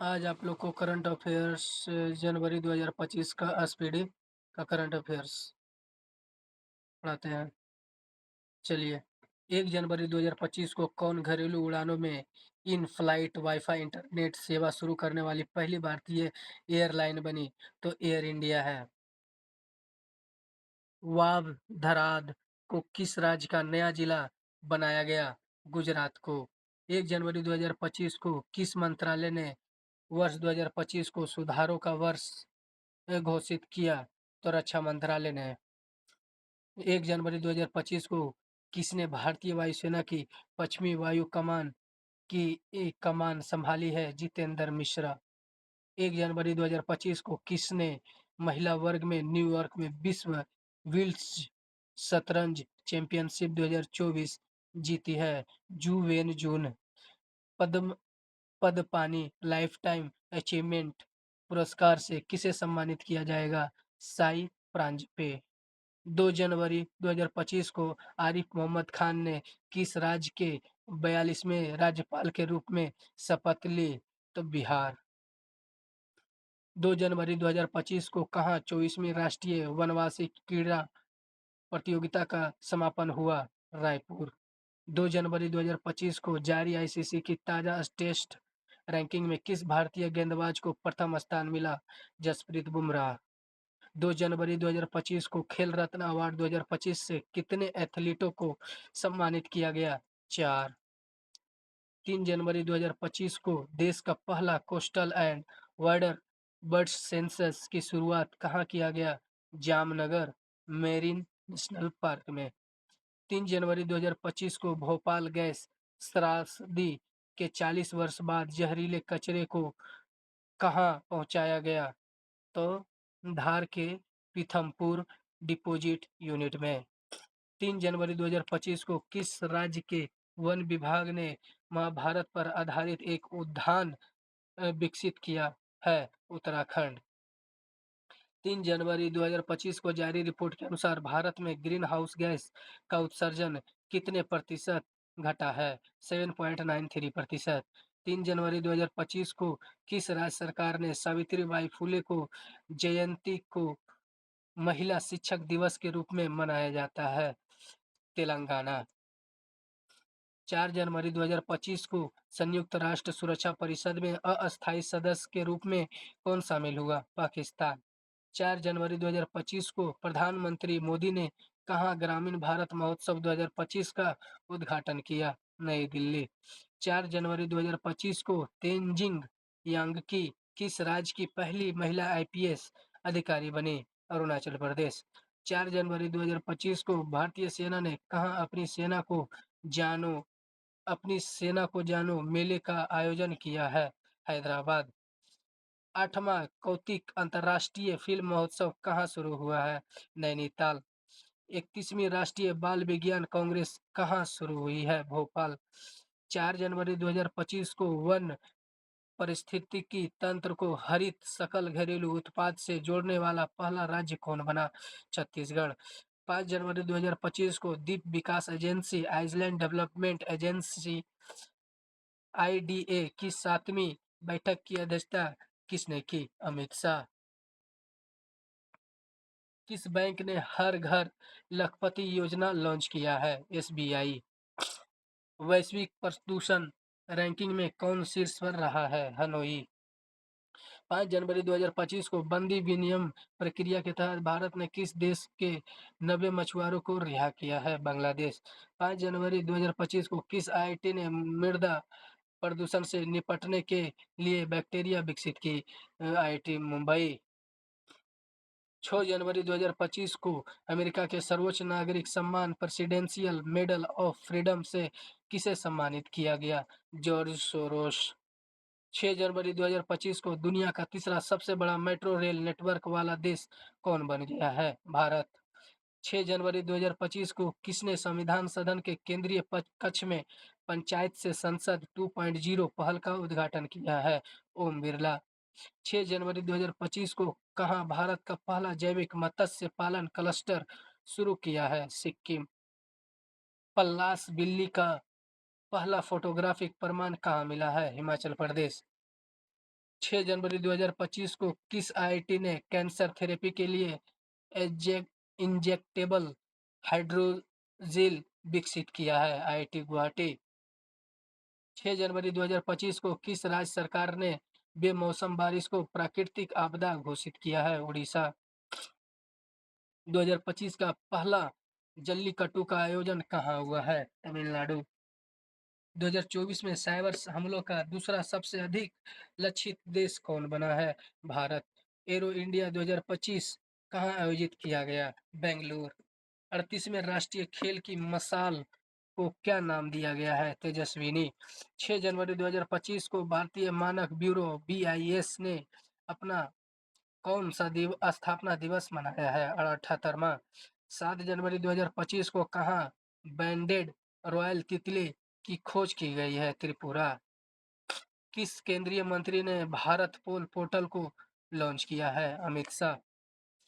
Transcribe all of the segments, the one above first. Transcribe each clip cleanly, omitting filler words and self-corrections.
आज आप लोग को करंट अफेयर्स जनवरी 2025 का स्पीडी का करंट अफेयर्स पढ़ाते हैं। चलिए, 1 जनवरी 2025 को कौन घरेलू उड़ानों में इन फ्लाइट वाईफाई इंटरनेट सेवा शुरू करने वाली पहली भारतीय एयरलाइन बनी? तो एयर इंडिया है। वाव-धराद को किस राज्य का नया जिला बनाया गया? गुजरात को। 1 जनवरी 2025 को किस मंत्रालय ने वर्ष 2025 को सुधारों का वर्ष घोषित किया? तो रक्षा मंत्रालय ने। 1 जनवरी 2025 को किसने भारतीय वायुसेना की पश्चिमी वायु कमान की कमान संभाली है? जितेंद्र मिश्रा। 1 जनवरी 2025 को किसने महिला वर्ग में न्यूयॉर्क में विश्व विल्स शतरंज चैंपियनशिप 2024 जीती है? Ju Wenjun. पद्म पदपानी लाइफटाइम अचीवमेंट पुरस्कार से किसे सम्मानित किया जाएगा? साई प्रांजपे। 2 जनवरी 2025 को आरिफ मोहम्मद खान ने किस राज्य के 42वें राज्यपाल के रूप में शपथ ली? तो बिहार। 2 जनवरी 2025 को कहाँ 24वीं राष्ट्रीय वनवासी क्रीड़ा प्रतियोगिता का समापन हुआ? रायपुर। 2 जनवरी 2025 को जारी आईसीसी की ताज़ा टेस्ट रैंकिंग में किस भारतीय गेंदबाज को प्रथम स्थान मिला? जसप्रीत बुमराह। 2 जनवरी 2025 को खेल रत्न अवार्ड 2025 से कितने एथलीटों को सम्मानित किया गया? 4। 3 जनवरी 2025 को देश का पहला coastal and wider birds census की शुरुआत कहाँ किया गया? जामनगर मेरीन नेशनल पार्क में। 3 जनवरी 2025 को भोपाल गैस त्रासदी के 40 वर्ष बाद जहरीले कचरे को कहाँ पहुंचाया गया? तो धार के पीथमपुर डिपोजिट यूनिट में। 3 जनवरी 2025 को किस राज्य के वन विभाग ने महाभारत पर आधारित एक उद्यान विकसित किया है? उत्तराखंड। 3 जनवरी 2025 को जारी रिपोर्ट के अनुसार भारत में ग्रीन हाउस गैस का उत्सर्जन कितने प्रतिशत घटा है? 7.93%। 3 जनवरी 2025 को किस राज्य सरकार ने सावित्रीबाई फुले को जयंती को महिला शिक्षक दिवस के रूप में मनाया जाता है? तेलंगाना। 4 जनवरी 2025 को संयुक्त राष्ट्र सुरक्षा परिषद में अस्थायी सदस्य के रूप में कौन शामिल हुआ? पाकिस्तान। 4 जनवरी 2025 को प्रधानमंत्री मोदी ने कहाँ ग्रामीण भारत महोत्सव 2025 का उद्घाटन किया? नई दिल्ली। 4 जनवरी 2025 को तेनजिंग यांगकी किस राज्य की पहली महिला आईपीएस अधिकारी बनी? अरुणाचल प्रदेश। 4 जनवरी 2025 को भारतीय सेना ने कहाँ अपनी सेना को जानो मेले का आयोजन किया है? हैदराबाद। 8वां कौतिक अंतर्राष्ट्रीय फिल्म महोत्सव कहाँ शुरू हुआ है? नैनीताल। 31वीं राष्ट्रीय बाल विज्ञान कांग्रेस कहाँ शुरू हुई है? भोपाल। 4 जनवरी 2025 को वन पारिस्थितिकी तंत्र को हरित सकल घरेलू उत्पाद से जोड़ने वाला पहला राज्य कौन बना? छत्तीसगढ़। 5 जनवरी 2025 को द्वीप विकास agency Island Development Agency IDA की 7वीं बैठक की अध्यक्षता किसने की? अमित शाह। किस बैंक ने हर घर लखपति योजना लॉन्च किया है? एसबीआई। वैश्विक प्रदूषण रैंकिंग में कौन शीर्ष पर रहा है? हनोई। 5 जनवरी 2025 को बंदी विनिमय प्रक्रिया के तहत भारत ने किस देश के 90 मछुआरों को रिहा किया है? बांग्लादेश। 5 जनवरी 2025 को किस आईआईटी ने मृदा प्रदूषण से निपटने के लिए बैक्टीरिया विकसित की? आईआईटी मुंबई। 6 जनवरी 2025 को अमेरिका के सर्वोच्च नागरिक सम्मान प्रेसिडेंशियल मेडल ऑफ फ्रीडम से किसे सम्मानित किया गया? George Soros. 6 जनवरी 2025 को दुनिया का तीसरा सबसे बड़ा मेट्रो रेल नेटवर्क वाला देश कौन बन गया है? भारत। 6 जनवरी 2025 को किसने संविधान सदन के केंद्रीय कक्ष में पंचायत से संसद 2.0 पहल का उद्घाटन किया है? ओम बिरला। 6 जनवरी 2025 को कहाँ भारत का पहला जैविक मत्स्य पालन क्लस्टर शुरू किया है? सिक्किम। पल्लास बिल्ली का पहला फोटोग्राफिक प्रमाण कहाँ मिला है? हिमाचल प्रदेश। 6 जनवरी 2025 को किस आईआईटी ने कैंसर थेरेपी के लिए इंजेक्टेबल हाइड्रोजेल विकसित किया है? आईआईटी गुवाहाटी। 6 जनवरी 2025 को किस राज्य सरकार ने बेमौसम बारिश को प्राकृतिक आपदा घोषित किया है? उड़ीसा। 2025 का पहला जल्लीकट्टू का आयोजन कहाँ हुआ है? तमिलनाडु। 2024 में साइबर हमलों का दूसरा सबसे अधिक लक्षित देश कौन बना है? भारत। एरो इंडिया 2025 कहाँ आयोजित किया गया? बेंगलुरु। 38वें राष्ट्रीय खेल की मशाल को क्या नाम दिया गया है? तेजस्विनी। 6 जनवरी 2025 को भारतीय मानक ब्यूरो BIS ने अपना कौन सा स्थापना दिवस मनाया है? 78वां। 7 जनवरी 2025 को कहाँ बैंडेड रॉयल तितली की खोज की गई है? त्रिपुरा। किस केंद्रीय मंत्री ने भारत पोल पोर्टल को लॉन्च किया है? अमित शाह।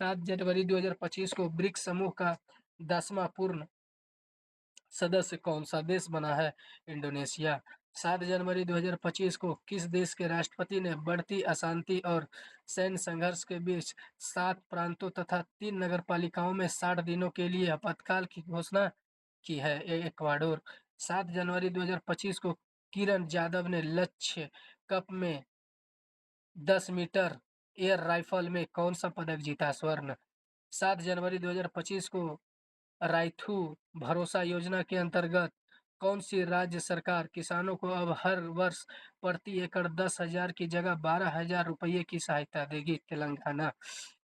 7 जनवरी 2025 को ब्रिक्स समूह का 10वां पूर्ण सदस्य कौन सा देश बना है? इंडोनेशिया। 7 जनवरी 2025 को किस देश के राष्ट्रपति ने बढ़ती अशांति और सैन्य संघर्ष के बीच 7 प्रांतों तथा 3 नगरपालिकाओं में 60 दिनों के लिए आपातकाल की घोषणा की है? इक्वाडोर। 7 जनवरी 2025 को किरण जाधव ने लक्ष्य कप में 10 मीटर एयर राइफल में कौन सा पदक जीता? स्वर्ण। 7 जनवरी 2025 को राइथू भरोसा योजना के अंतर्गत कौन सी राज्य सरकार किसानों को अब हर वर्ष प्रति एकड़ 10,000 की जगह 12,000 रुपये की सहायता देगी? तेलंगाना।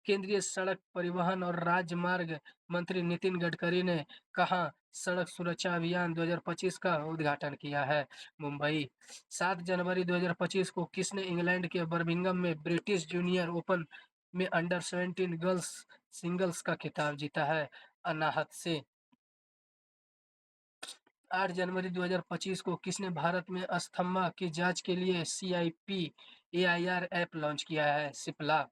केंद्रीय सड़क परिवहन और राजमार्ग मंत्री नितिन गडकरी ने कहाँ सड़क सुरक्षा अभियान 2025 का उद्घाटन किया है? मुंबई। 7 जनवरी 2025 को किसने इंग्लैंड के बर्मिंघम में ब्रिटिश जूनियर ओपन में अंडर 17 गर्ल्स सिंगल्स का खिताब जीता है? अनाहत से। 8 जनवरी 2025 को किसने भारत में अस्थमा की जांच के लिए CIP AIR ऐप लॉन्च किया है? सिप्ला।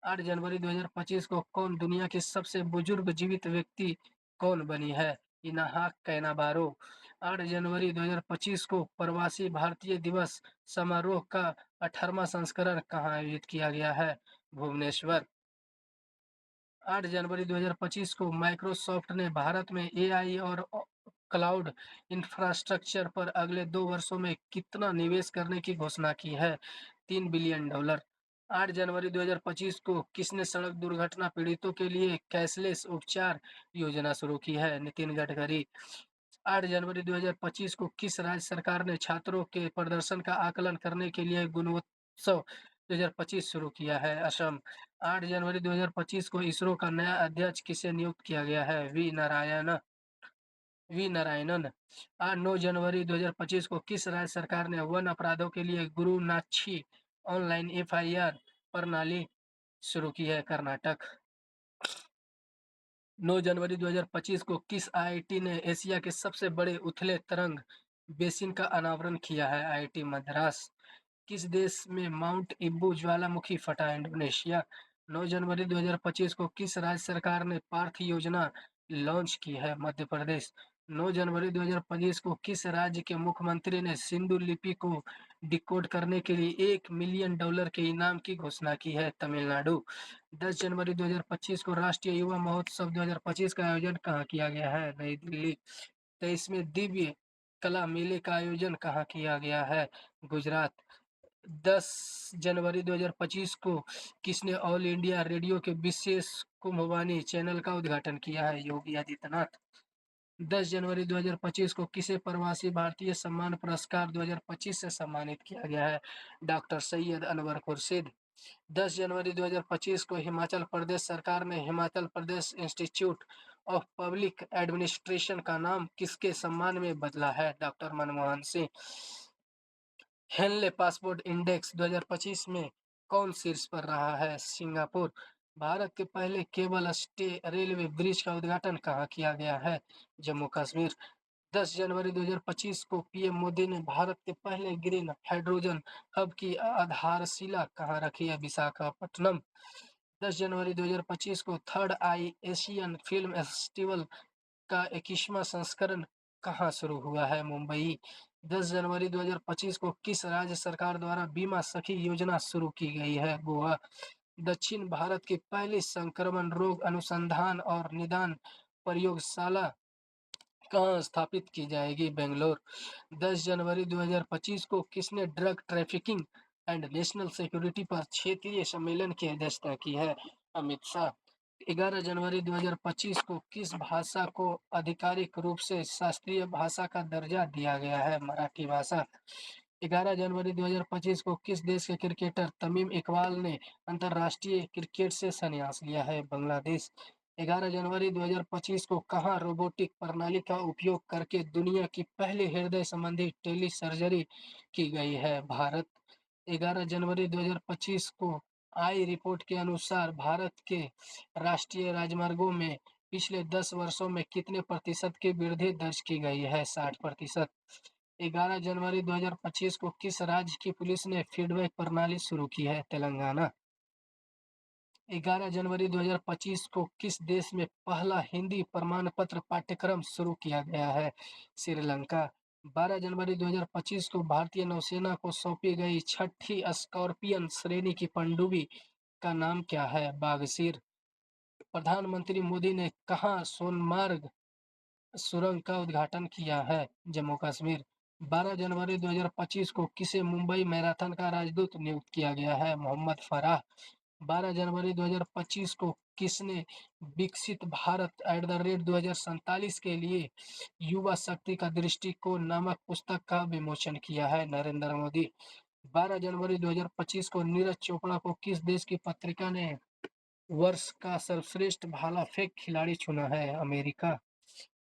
8 जनवरी 2025 को कौन दुनिया की सबसे बुजुर्ग जीवित व्यक्ति कौन बनी है? इनाहाक कैनाबारो। 8 जनवरी 2025 को प्रवासी भारतीय दिवस समारोह का 18वां संस्करण कहाँ आयोजित किया गया है? भुवनेश्वर। 8 जनवरी 2025 को माइक्रोसॉफ्ट ने भारत में AI और क्लाउड इंफ्रास्ट्रक्चर पर अगले 2 वर्षों में कितना निवेश करने की घोषणा की है? $3 बिलियन। 8 जनवरी 2025 को किसने सड़क दुर्घटना पीड़ितों के लिए कैशलेस उपचार योजना शुरू की है? नितिन गडकरी। 8 जनवरी 2025 को किस राज्य सरकार ने छात्रों के प्रदर्शन का आकलन करने के लिए गुणोत्सव 2025 शुरू किया है? असम। 8 जनवरी 2025 को इसरो का नया अध्यक्ष किसे नियुक्त किया गया है? वी नारायणन। 9 जनवरी 2025 को किस राज्य सरकार ने वन अपराधों के लिए गुरुनाछी ऑनलाइन FIR प्रणाली शुरू की है? कर्नाटक। 9 जनवरी 2025 को किस IIT ने एशिया के सबसे बड़े उथले तरंग बेसिन का अनावरण किया है? IIT मद्रास। किस देश में माउंट इब्बू ज्वालामुखी फटा? इंडोनेशिया। 9 जनवरी 2025 को किस राज्य सरकार ने पार्थ योजना लॉन्च की है? मध्य प्रदेश। 9 जनवरी 2025 को किस राज्य के मुख्यमंत्री ने सिंधु लिपि को डिकोड करने के लिए $1 मिलियन के इनाम की घोषणा की है? तमिलनाडु। 10 जनवरी 2025 को राष्ट्रीय युवा महोत्सव 2025 का आयोजन कहाँ किया गया है? नई दिल्ली। 23वें दिव्य कला मेले का आयोजन कहाँ किया गया है? गुजरात। 10 जनवरी 2025 को किसने ऑल इंडिया रेडियो के विशेष कुंभवाणी चैनल का उद्घाटन किया है? योगी आदित्यनाथ। 10 जनवरी 2025 को किसे प्रवासी भारतीय सम्मान पुरस्कार 2025 से सम्मानित किया गया है? डॉक्टर सैयद अनवर खुर्शीद। 10 जनवरी 2025 को हिमाचल प्रदेश सरकार ने Himachal Pradesh institute of public administration का नाम किसके सम्मान में बदला है? Doctor Manmohan Singh. Henley passport index 2025 में कौन शीर्ष पर रहा है? सिंगापुर। भारत के पहले केबल स्टे रेलवे ब्रिज का उद्घाटन कहाँ किया गया है? जम्मू कश्मीर। 10 जनवरी 2025 को PM मोदी ने भारत के पहले ग्रीन हाइड्रोजन हब की आधारशिला कहाँ रखी है? विशाखापट्टनम। 10 जनवरी 2025 को थर्ड आई एशियन फिल्म फेस्टिवल का 21वां संस्करण कहाँ शुरू हुआ है? मुंबई। 10 जनवरी 2025 को किस राज्य सरकार द्वारा बीमा सखी योजना शुरू की गई है? गोवा। दक्षिण भारत की पहली संक्रमण रोग अनुसंधान और निदान प्रयोगशाला कहाँ स्थापित की जाएगी? बेंगलोर। 10 जनवरी 2025 को किसने drug trafficking and national security पर क्षेत्रीय सम्मेलन की अध्यक्षता की है? अमित शाह। 11 जनवरी 2025 को किस भाषा को आधिकारिक रूप से शास्त्रीय भाषा का दर्जा दिया गया है? मराठी भाषा। 11 जनवरी 2025 को किस देश के क्रिकेटर तमीम इकबाल ने अंतर्राष्ट्रीय क्रिकेट से संन्यास लिया है? बांग्लादेश। 11 जनवरी 2025 को कहाँ रोबोटिक प्रणाली का उपयोग करके दुनिया की पहली हृदय संबंधी टेली सर्जरी की गई है? भारत। 11 जनवरी 2025 को आई रिपोर्ट के अनुसार भारत के राष्ट्रीय राजमार्गों में पिछले 10 वर्षों में कितने प्रतिशत की वृद्धि दर्ज की गई है? 60%। 11 जनवरी 2025 को किस राज्य की पुलिस ने फीडबैक प्रणाली शुरू की है? तेलंगाना। 11 जनवरी 2025 को किस देश में पहला हिंदी प्रमाण पत्र पाठ्यक्रम शुरू किया गया है? श्रीलंका। 12 जनवरी 2025 को भारतीय नौसेना को सौंपी गई छठी स्कॉर्पियन श्रेणी की पनडुब्बी का नाम क्या है? बागशीर। प्रधानमंत्री मोदी ने कहाँ सोनमार्ग सुरंग का उद्घाटन किया है? जम्मू कश्मीर। 12 जनवरी 2025 को किसे मुंबई मैराथन का राजदूत नियुक्त किया गया है? मोहम्मद फराह। 12 जनवरी 2025 को किसने विकसित भारत @2047 के लिए युवा शक्ति का दृष्टिकोण नामक पुस्तक का विमोचन किया है? नरेंद्र मोदी। 12 जनवरी 2025 को नीरज चोपड़ा को किस देश की पत्रिका ने वर्ष का सर्वश्रेष्ठ भाला फेंक खिलाड़ी चुना है? अमेरिका।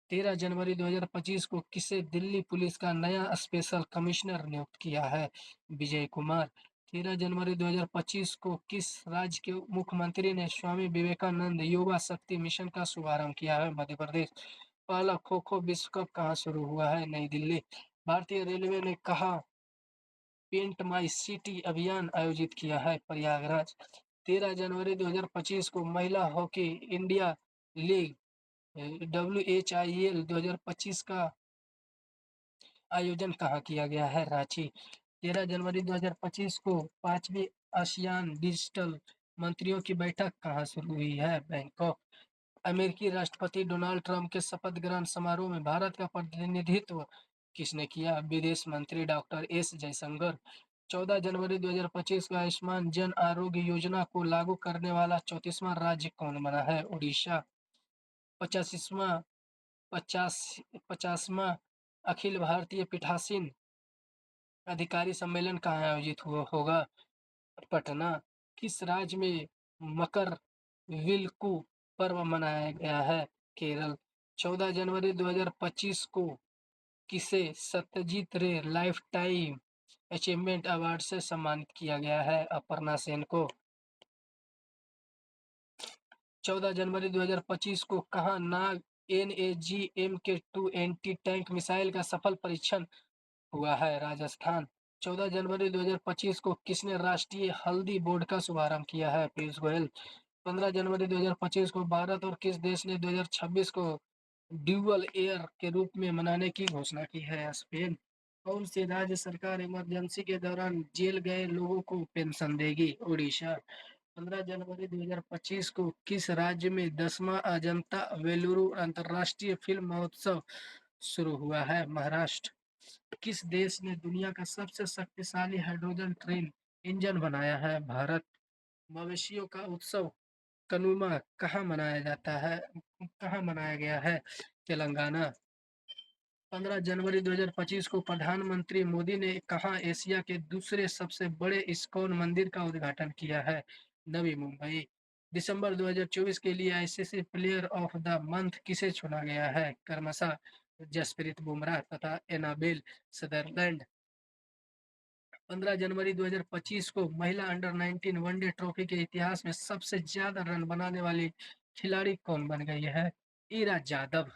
13 जनवरी 2025 को किसे दिल्ली पुलिस का नया स्पेशल कमिश्नर नियुक्त किया है? विजय कुमार। 13 जनवरी 2025 को किस राज्य के मुख्यमंत्री ने स्वामी विवेकानंद युवा शक्ति मिशन का शुभारंभ किया है? मध्य प्रदेश। पहला खो खो विश्व कप कहाँ शुरू हुआ है? नई दिल्ली। भारतीय रेलवे ने कहा पेंट माई सिटी अभियान आयोजित किया है? प्रयागराज। 13 जनवरी 2025 को महिला हॉकी इंडिया लीग WHIL 2025 का आयोजन कहाँ किया गया है? रांची। 13 जनवरी 2025 को पांचवी आसियान डिजिटल मंत्रियों की बैठक कहाँ शुरू हुई है? बैंकॉक। अमेरिकी राष्ट्रपति डोनाल्ड ट्रंप के शपथ ग्रहण समारोह में भारत का प्रतिनिधित्व किसने किया? विदेश मंत्री डॉक्टर एस जयशंकर। 14 जनवरी 2025 को आयुष्मान जन आरोग्य योजना को लागू करने वाला 34वां राज्य कौन बना है? उड़ीसा। 85वां 50वां अखिल भारतीय पीठासीन अधिकारी सम्मेलन कहाँ आयोजित होगा? पटना। किस राज्य में मकर विलक्कू पर्व मनाया गया है? केरल। 14 जनवरी 2025 को किसे सत्यजीत रे लाइफ टाइम अचीवमेंट अवार्ड से सम्मानित किया गया है? अपर्णा सेन को। 14 जनवरी 2025 को कहाँ नाग NAGM-2 एंटी टैंक मिसाइल का सफल परीक्षण हुआ है? राजस्थान। 14 जनवरी 2025 को किसने राष्ट्रीय हल्दी बोर्ड का शुभारंभ किया है? पीयूष गोयल। 15 जनवरी 2025 को भारत और किस देश ने 2026 को ड्यूअल ईयर के रूप में मनाने की घोषणा की है? स्पेन। कौन सी राज्य सरकार इमरजेंसी के दौरान जेल गए लोगों को पेंशन देगी? उड़ीसा। 15 जनवरी 2025 को किस राज्य में 10वां अजंता वेलुरु अंतर्राष्ट्रीय फिल्म महोत्सव शुरू हुआ है? महाराष्ट्र। किस देश ने दुनिया का सबसे शक्तिशाली हाइड्रोजन ट्रेन इंजन बनाया है? भारत। मवेशियों का उत्सव कनुमा कहाँ मनाया गया है? तेलंगाना। 15 जनवरी 2025 को प्रधानमंत्री मोदी ने कहाँ एशिया के दूसरे सबसे बड़े इस्कॉन मंदिर का उद्घाटन किया है? नवी मुंबई। दिसंबर 2024 के लिए ICC player of the month किसे चुना गया है? क्रमशः जसप्रीत बुमराह तथा एनाबेल सदरलैंड। 15 जनवरी 2025 को महिला अंडर 19 वनडे ट्रॉफी के इतिहास में सबसे ज्यादा रन बनाने वाली खिलाड़ी कौन बन गई है? ईरा जादव।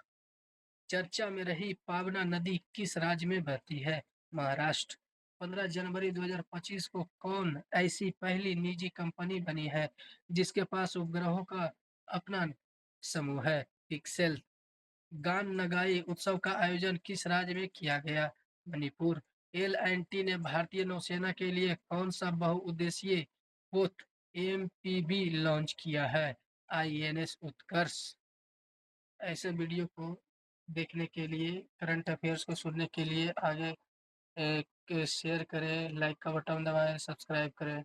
चर्चा में रही पावना नदी किस राज्य में बहती है? महाराष्ट्र। 15 जनवरी 2025 को कौन ऐसी पहली निजी कंपनी बनी है जिसके पास उपग्रहों का अपना समूह है? पिक्सेल। गान नगाई उत्सव का आयोजन किस राज्य में किया गया? मणिपुर। एल-एंड-टी ने भारतीय नौसेना के लिए कौन सा बहुउद्देशीय पोत एमपीवी लॉन्च किया है? आईएनएस उत्कर्ष। ऐसे वीडियो को देखने के लिए, करंट अफेयर्स को सुनने के लिए आगे शेयर करें, लाइक का बटन दबाएं, सब्सक्राइब करें।